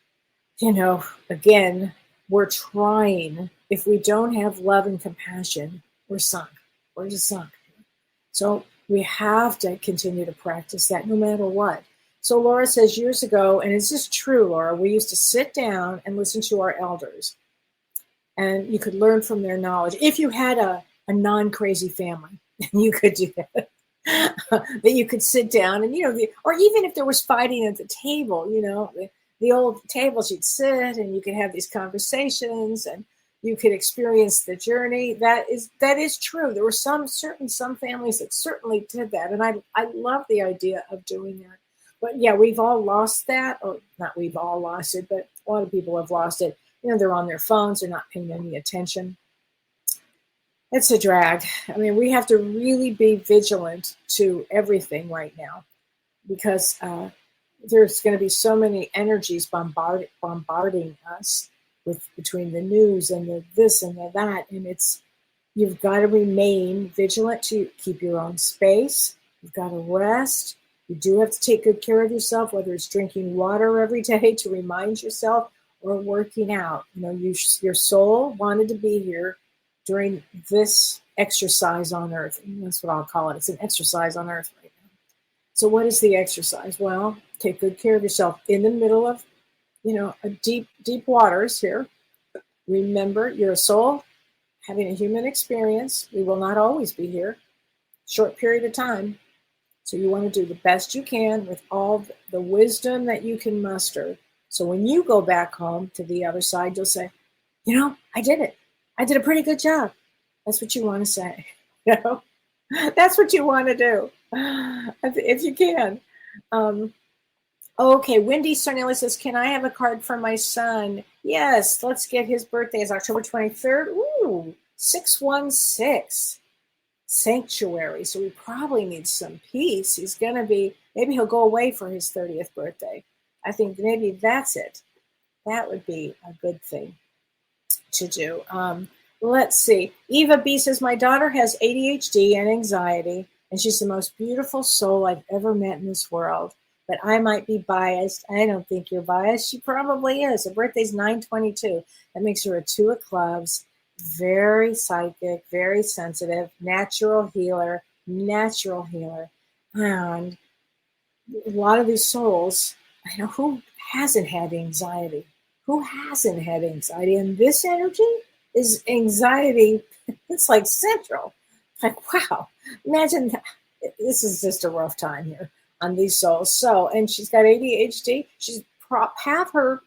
again, we're trying. If we don't have love and compassion, we're sunk. We're just sunk. So We have to continue to practice that no matter what. So Laura says years ago, and is this true, Laura? We used to sit down and listen to our elders, and you could learn from their knowledge. If you had a non-crazy family, you could do that. That you could sit down and, or even if there was fighting at the table, the old tables, you'd sit and you could have these conversations and you could experience the journey. That is true. There were some families that certainly did that. And I love the idea of doing that. But yeah, we've all lost that, or not we've all lost it, but a lot of people have lost it. They're on their phones, they're not paying any attention. It's a drag. I mean, we have to really be vigilant to everything right now because there's going to be so many energies bombarding us between the news and the this and the that. And you've got to remain vigilant to keep your own space. You've got to rest. You do have to take good care of yourself, whether it's drinking water every day to remind yourself or working out. Your soul wanted to be here during this exercise on earth. And that's what I'll call it. It's an exercise on earth right now. So what is the exercise? Well, take good care of yourself in the middle of, a deep waters here. Remember, you're a soul having a human experience. We will not always be here. Short period of time. So you want to do the best you can with all the wisdom that you can muster. So when you go back home to the other side, you'll say, I did it. I did a pretty good job. That's what you want to say. That's what you want to do, if you can. Okay, Wendy Sarnelli says, can I have a card for my son? Yes, let's get his birthday. It's October 23rd. Ooh, 616. Sanctuary. So we probably need some peace. He's going to maybe he'll go away for his 30th birthday. I think maybe that's it. That would be a good thing to do. Let's see. Eva B says, my daughter has ADHD and anxiety, and she's the most beautiful soul I've ever met in this world. But I might be biased. I don't think you're biased. She probably is. Her birthday's 9/22. That makes her a 2 of clubs. Very psychic, very sensitive, natural healer. And a lot of these souls, who hasn't had anxiety? Who hasn't had anxiety? And this energy is anxiety. It's like central. Like, wow, imagine that. This is just a rough time here on these souls. So, and she's got ADHD. She's have her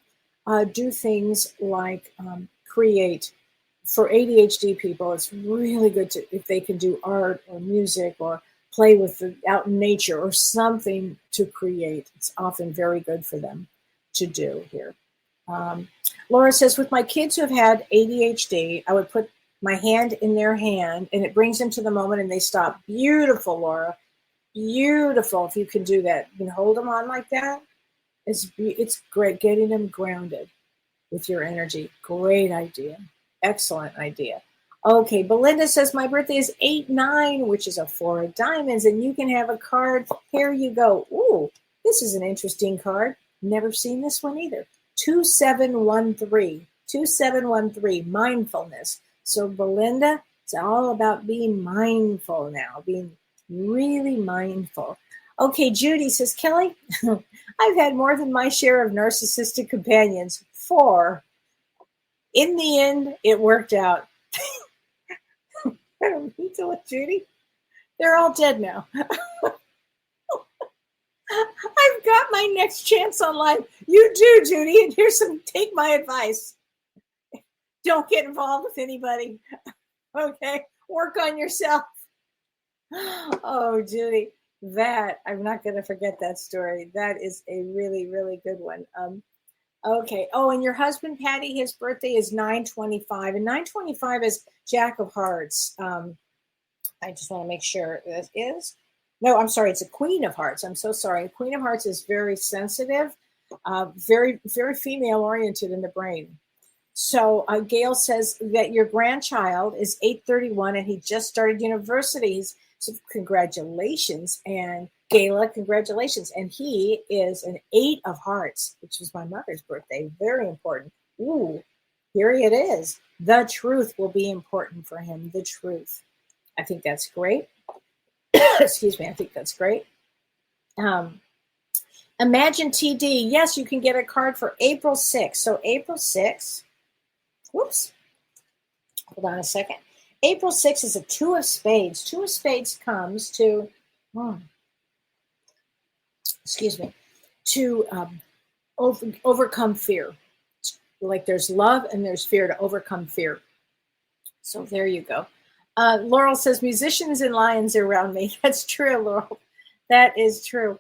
do things like create. For ADHD people, it's really good if they can do art or music or play out in nature or something to create. It's often very good for them to do here. Laura says, with my kids who have had ADHD, I would put my hand in their hand and it brings them to the moment and they stop. Beautiful, Laura. Beautiful. If you can do that, you can hold them on like that. It's great getting them grounded with your energy. Great idea. Excellent idea. Okay, Belinda says, my birthday is 8/9, which is a 4 of diamonds, and you can have a card. Here you go. Ooh, this is an interesting card. Never seen this one either. 2713. 2713, mindfulness. So Belinda, it's all about being mindful now, being really mindful. Okay, Judy says, Kelly, I've had more than my share of narcissistic companions. 4. In the end, it worked out. I don't need to let Judy. They're all dead now. I've got my next chance on life. You do, Judy. And take my advice. Don't get involved with anybody. Okay? Work on yourself. Oh, Judy, I'm not going to forget that story. That is a really, really good one. Okay. Oh, and your husband, Patty, his birthday is 9/25. And 9/25 is Jack of Hearts. I just want to make sure it is. No, I'm sorry. It's a Queen of Hearts. I'm so sorry. Queen of Hearts is very sensitive, very, very female-oriented in the brain. So Gail says that your grandchild is 8/31 and he just started university. So congratulations. And Gayla, congratulations. And he is an 8 of Hearts, which was my mother's birthday. Very important. Ooh, here it is. The truth will be important for him. The truth. I think that's great. Excuse me, I think that's great. Imagine TD. Yes, you can get a card for April 6th. So April 6th, whoops, hold on a second. April 6th is a two of spades. Two of spades comes to, excuse me, to overcome fear. Like there's love and there's fear to overcome fear. So there you go. Laurel says, musicians and lions are around me. That's true, Laurel. That is true.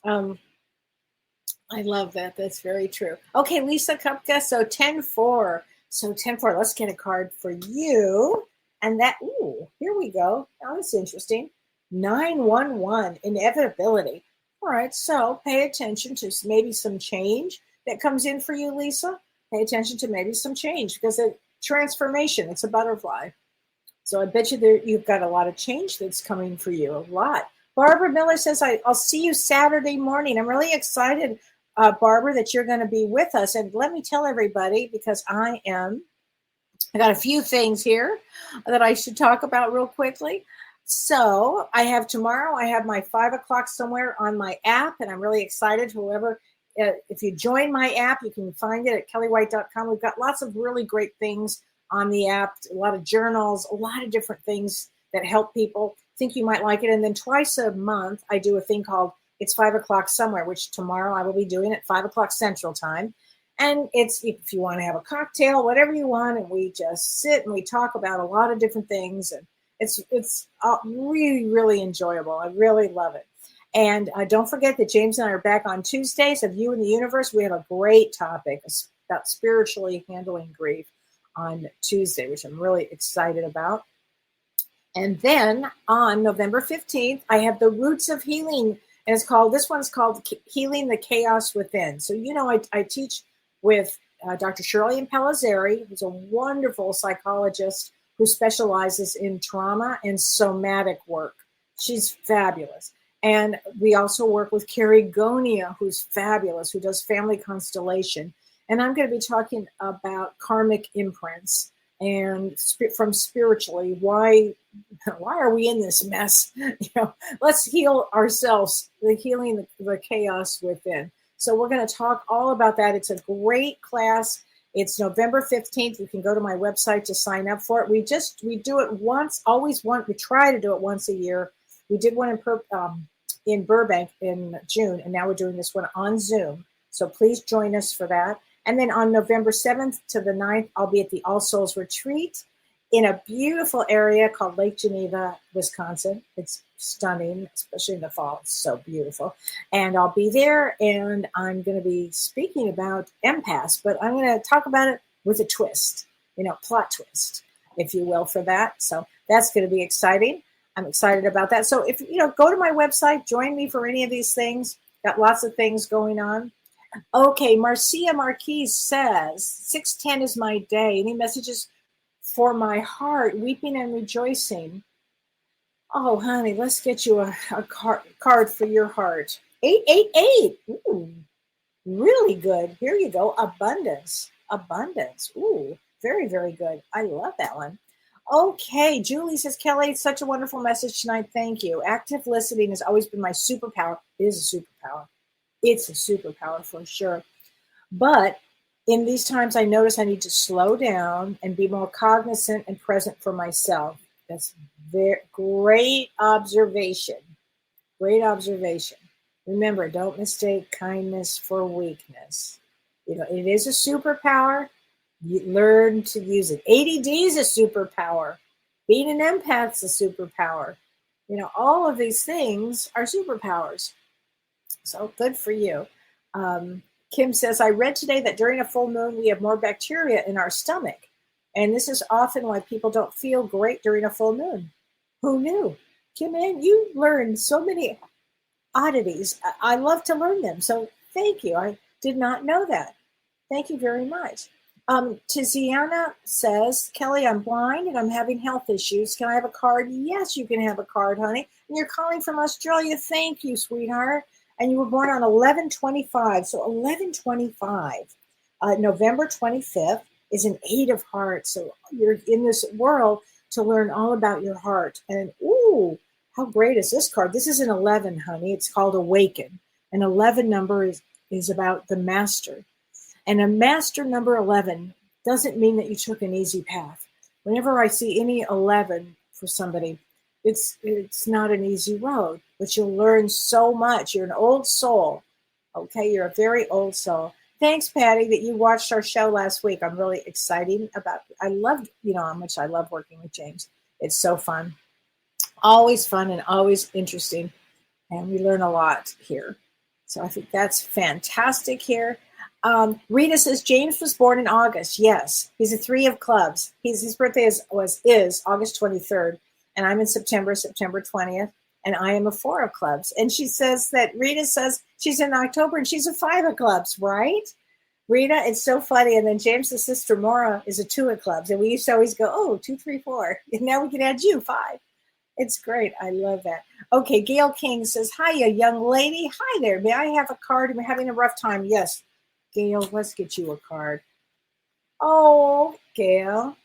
I love that. That's very true. Okay, Lisa Kupka. So 10-4. So 10-4. Let's get a card for you. And that, here we go. Now that's interesting. 911, inevitability. All right, so pay attention to maybe some change that comes in for you, Lisa. Pay attention to maybe some change because it's transformation. It's a butterfly. So I bet you you've got a lot of change that's coming for you, a lot. Barbara Miller says, I'll see you Saturday morning. I'm really excited, Barbara, that you're going to be with us. And let me tell everybody, because I got a few things here that I should talk about real quickly. So tomorrow, I have my 5 o'clock somewhere on my app, and I'm really excited. Whoever, if you join my app, you can find it at kelleewhite.com. We've got lots of really great things on the app, a lot of journals, a lot of different things that help people. Think you might like it. And then twice a month, I do a thing called It's 5 o'clock Somewhere, which tomorrow I will be doing at 5 o'clock Central Time. And it's, if you want to have a cocktail, whatever you want, and we just sit and we talk about a lot of different things. And it's really, really enjoyable. I really love it. And don't forget that James and I are back on Tuesdays of You and the Universe. We have a great topic about spiritually handling grief on Tuesday, which I'm really excited about. And then on November 15th, I have the Roots of Healing. And this one's called Healing the Chaos Within. So, I teach with Dr. Shirley Pellizzeri, who's a wonderful psychologist who specializes in trauma and somatic work. She's fabulous. And we also work with Carrie Gonia, who's fabulous, who does family constellation. And I'm going to be talking about karmic imprints and from spiritually, why are we in this mess? Let's heal ourselves, healing the chaos within. So we're going to talk all about that. It's a great class. It's November 15th. You can go to my website to sign up for it. We do it once, we try to do it once a year. We did one in Burbank in June, and now we're doing this one on Zoom. So please join us for that. And then on November 7th to the 9th, I'll be at the All Souls Retreat in a beautiful area called Lake Geneva, Wisconsin. It's stunning, especially in the fall. It's so beautiful. And I'll be there, and I'm going to be speaking about empaths, but I'm going to talk about it with a twist, plot twist, if you will, for that. So that's going to be exciting. I'm excited about that. So if, go to my website, join me for any of these things. Got lots of things going on. Okay, Marcia Marquise says, 6:10 is my day. Any messages for my heart, weeping and rejoicing? Oh, honey, let's get you a card for your heart. 888. Ooh, really good. Here you go. Abundance. Ooh, very, very good. I love that one. Okay, Julie says, Kelly, it's such a wonderful message tonight. Thank you. Active listening has always been my superpower. It is a superpower. It's a superpower for sure. But in these times, I notice I need to slow down and be more cognizant and present for myself. That's very great observation. Great observation. Remember, don't mistake kindness for weakness. It is a superpower. You learn to use it. ADD is a superpower. Being an empath is a superpower. All of these things are superpowers. So good for you. Kim says, I read today that during a full moon, we have more bacteria in our stomach. And this is often why people don't feel great during a full moon. Who knew? Kim Ann, you learned so many oddities. I love to learn them. So thank you. I did not know that. Thank you very much. Tiziana says, Kelly, I'm blind and I'm having health issues. Can I have a card? Yes, you can have a card, honey. And you're calling from Australia. Thank you, sweetheart. And you were born on 11/25. So 11/25, November 25th is an 8 of hearts. So you're in this world to learn all about your heart. And how great is this card? This is an 11, honey. It's called Awaken. An 11 number is about the master. And a master number 11 doesn't mean that you took an easy path. Whenever I see any 11 for somebody, it's not an easy road, but you'll learn so much. You're an old soul. Okay, you're a very old soul. Thanks, Patty, that you watched our show last week. I'm really excited about it. I loved, how much I love working with James. It's so fun. Always fun and always interesting. And we learn a lot here. So I think that's fantastic here. Rita says, James was born in August. Yes, he's a 3 of clubs. His birthday is August 23rd. And I'm in September 20th. And I am a 4 of clubs. And she says that Rita says she's in October and she's a 5 of clubs, right? Rita, it's so funny. And then James's sister Maura is a 2 of clubs. And we used to always go, 2, 3, 4. And now we can add you, 5. It's great. I love that. Okay, Gail King says, hiya, young lady. Hi there. May I have a card? I'm having a rough time. Yes. Gail, let's get you a card. Oh, Gail.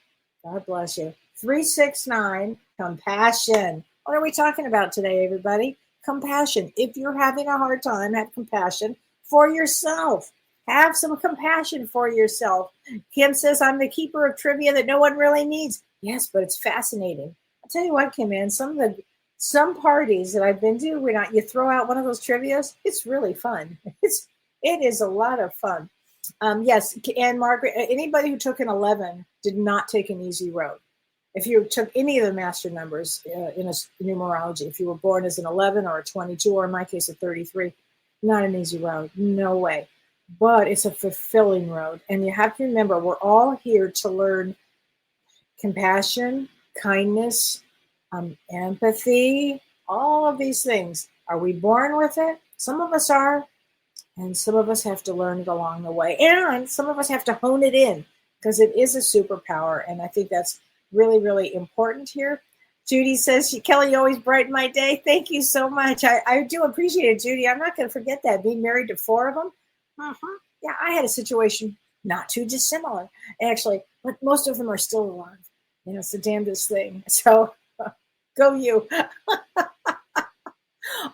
God bless you. 369, compassion. What are we talking about today, everybody? Compassion. If you're having a hard time, have compassion for yourself. Have some compassion for yourself. Kim says, I'm the keeper of trivia that no one really needs. Yes, but it's fascinating. I'll tell you what, Kim, man, some parties that I've been to, when you throw out one of those trivias, it's really fun. It is a lot of fun. Yes, and Margaret, anybody who took an 11 did not take an easy road. If you took any of the master numbers in numerology, if you were born as an 11 or a 22, or in my case, a 33, not an easy road. No way. But it's a fulfilling road. And you have to remember, we're all here to learn compassion, kindness, empathy, all of these things. Are we born with it? Some of us are, and some of us have to learn it along the way. And some of us have to hone it in, because it is a superpower. And I think that's really, really important here. Judy says, Kellee, you always brighten my day. Thank you so much. I do appreciate it, Judy. I'm not going to forget that. Being married to 4 of them. Yeah, I had a situation not too dissimilar, actually, but most of them are still alive. It's the damnedest thing. So go you.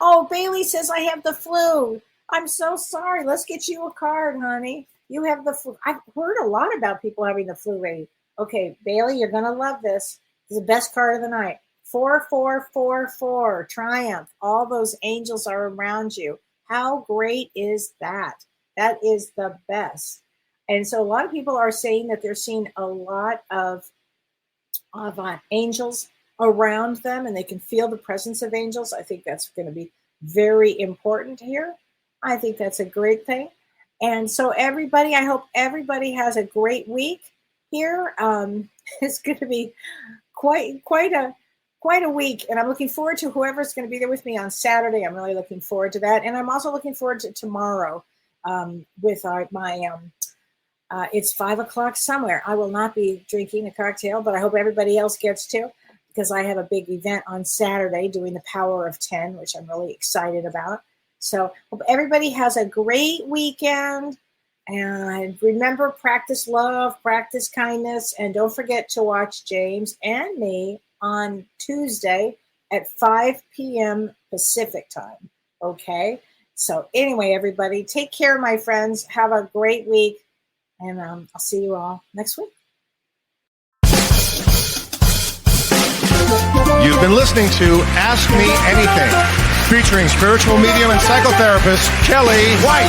Oh, Bailey says, I have the flu. I'm so sorry. Let's get you a card, honey. You have the flu. I've heard a lot about people having the flu lately. Okay, Bailey, you're going to love this. This is the best card of the night. 4444, triumph. All those angels are around you. How great is that? That is the best. And so a lot of people are saying that they're seeing a lot of angels around them, and they can feel the presence of angels. I think that's going to be very important here. I think that's a great thing. And so everybody, I hope everybody has a great week here. It's going to be quite a week, and I'm looking forward to whoever's going to be there with me on Saturday. I'm really looking forward to that, and I'm also looking forward to tomorrow with it's 5:00 somewhere. I will not be drinking a cocktail, but I hope everybody else gets to, because I have a big event on Saturday doing the Power of 10, which I'm really excited about. So hope everybody has a great weekend. And remember, practice love, practice kindness, and don't forget to watch James and me on Tuesday at 5 p.m. Pacific time. Okay? So anyway, everybody, take care, my friends. Have a great week. And I'll see you all next week. You've been listening to Ask Me Anything, featuring spiritual medium and psychotherapist Kellee White.